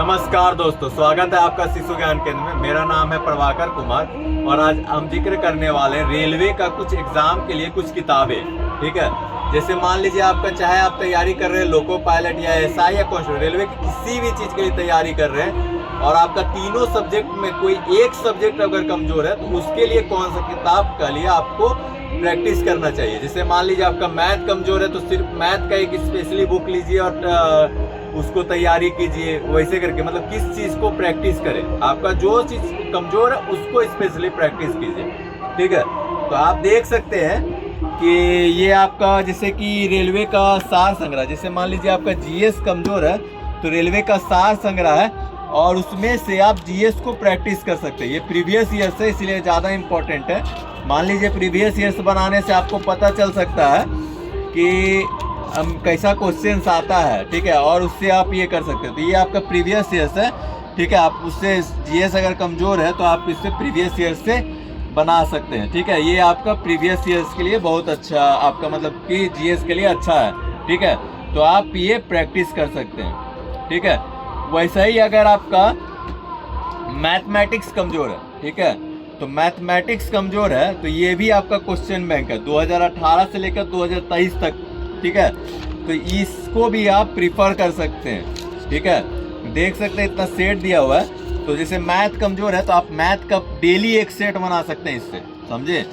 नमस्कार दोस्तों, स्वागत है आपका शिशु ज्ञान केंद्र में। मेरा नाम है प्रभाकर कुमार और आज हम जिक्र करने वाले हैं रेलवे का कुछ एग्जाम के लिए कुछ किताबें। ठीक है, जैसे मान लीजिए आपका चाहे आप तैयारी कर रहे हैं लोको पायलट या एसआई या कांस्टेबल, रेलवे की किसी भी चीज़ के लिए तैयारी कर रहे हैं और आपका तीनों सब्जेक्ट में कोई एक सब्जेक्ट अगर कमजोर है तो उसके लिए कौन सा किताब का लिए आपको प्रैक्टिस करना चाहिए। जैसे मान लीजिए आपका मैथ कमजोर है तो सिर्फ मैथ का एक स्पेशली बुक लीजिए और उसको तैयारी कीजिए। वैसे करके मतलब किस चीज़ को प्रैक्टिस करें, आपका जो चीज़ कमजोर है उसको स्पेशली प्रैक्टिस कीजिए। ठीक है, तो आप देख सकते हैं कि ये आपका जैसे कि रेलवे का सार संग्रह, जैसे मान लीजिए आपका जीएस कमजोर है तो रेलवे का सार संग्रह है और उसमें से आप जीएस को प्रैक्टिस कर सकते हैं। ये प्रीवियस ईयर से इसलिए ज़्यादा इम्पोर्टेंट है। मान लीजिए प्रीवियस ईयर्स बनाने से आपको पता चल सकता है कि कैसा क्वेश्चन आता है। ठीक है, और उससे आप ये कर सकते हैं। तो ये आपका प्रीवियस ईयर्स है। ठीक है, आप उससे जीएस अगर कमज़ोर है तो आप इससे प्रीवियस ईयर्स से बना सकते हैं। ठीक है, ये आपका प्रीवियस ईयर्स के लिए बहुत अच्छा, आपका मतलब कि जीएस के लिए अच्छा है। ठीक है, तो आप ये प्रैक्टिस कर सकते हैं। ठीक है, वैसा ही अगर आपका मैथमेटिक्स कमज़ोर है, ठीक है, तो मैथमेटिक्स कमज़ोर है तो ये भी आपका क्वेश्चन बैंक है 2018 से लेकर 2023 तक। ठीक है, तो इसको भी आप प्रीफर कर सकते हैं। ठीक है, देख सकते हैं इतना सेट दिया हुआ है। तो जैसे मैथ कमज़ोर है तो आप मैथ का डेली एक सेट बना सकते हैं इससे, समझे,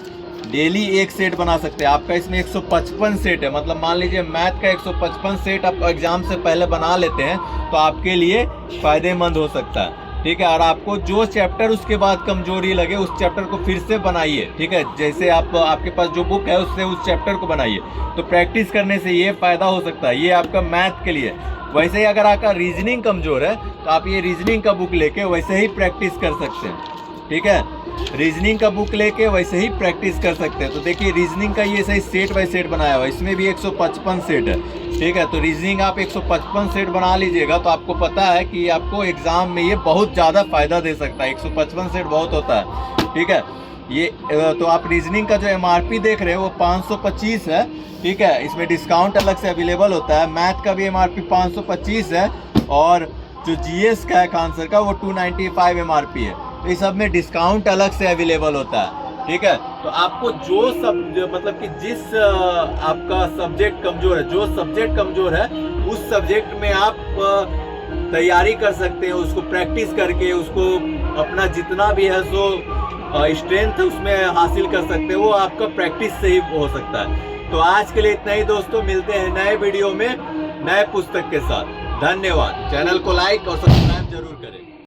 डेली एक सेट बना सकते हैं। आपका इसमें 155 सेट है, मतलब मान लीजिए मैथ का 155 सेट आप एग्ज़ाम से पहले बना लेते हैं तो आपके लिए फ़ायदेमंद हो सकता है। ठीक है, और आपको जो चैप्टर उसके बाद कमजोरी लगे उस चैप्टर को फिर से बनाइए। ठीक है, जैसे आपके पास जो बुक है उससे उस चैप्टर को बनाइए। तो प्रैक्टिस करने से ये फ़ायदा हो सकता है। ये आपका मैथ के लिए। वैसे ही अगर आपका रीजनिंग कमज़ोर है तो आप ये रीजनिंग का बुक लेके वैसे ही प्रैक्टिस कर सकते हैं। ठीक है, रीजनिंग का बुक लेके वैसे ही प्रैक्टिस कर सकते हैं। तो देखिए रीजनिंग का ये सही सेट बाय सेट बनाया हुआ है, इसमें भी 155 सेट है। ठीक है, तो रीजनिंग आप 155 सेट बना लीजिएगा तो आपको पता है कि आपको एग्ज़ाम में ये बहुत ज़्यादा फ़ायदा दे सकता है। 155 सेट बहुत होता है। ठीक है, ये तो आप रीजनिंग का जो एमआरपी देख रहे हैं वो 525 है। ठीक है, इसमें डिस्काउंट अलग से अवेलेबल होता है। मैथ का भी एमआरपी 525 है और जो जीएस का है आंसर का वो 295 एमआरपी है। तो इस सब में डिस्काउंट अलग से अवेलेबल होता है। ठीक है, तो आपको जो मतलब कि जिस आपका सब्जेक्ट कमज़ोर है, जो सब्जेक्ट कमज़ोर है उस सब्जेक्ट में आप तैयारी कर सकते हैं। उसको प्रैक्टिस करके उसको अपना जितना भी है सो स्ट्रेंथ उसमें हासिल कर सकते हैं। वो आपका प्रैक्टिस से ही हो सकता है। तो आज के लिए इतना ही दोस्तों, मिलते हैं नए वीडियो में नए पुस्तक के साथ। धन्यवाद। चैनल को लाइक और सब्सक्राइब जरूर करें।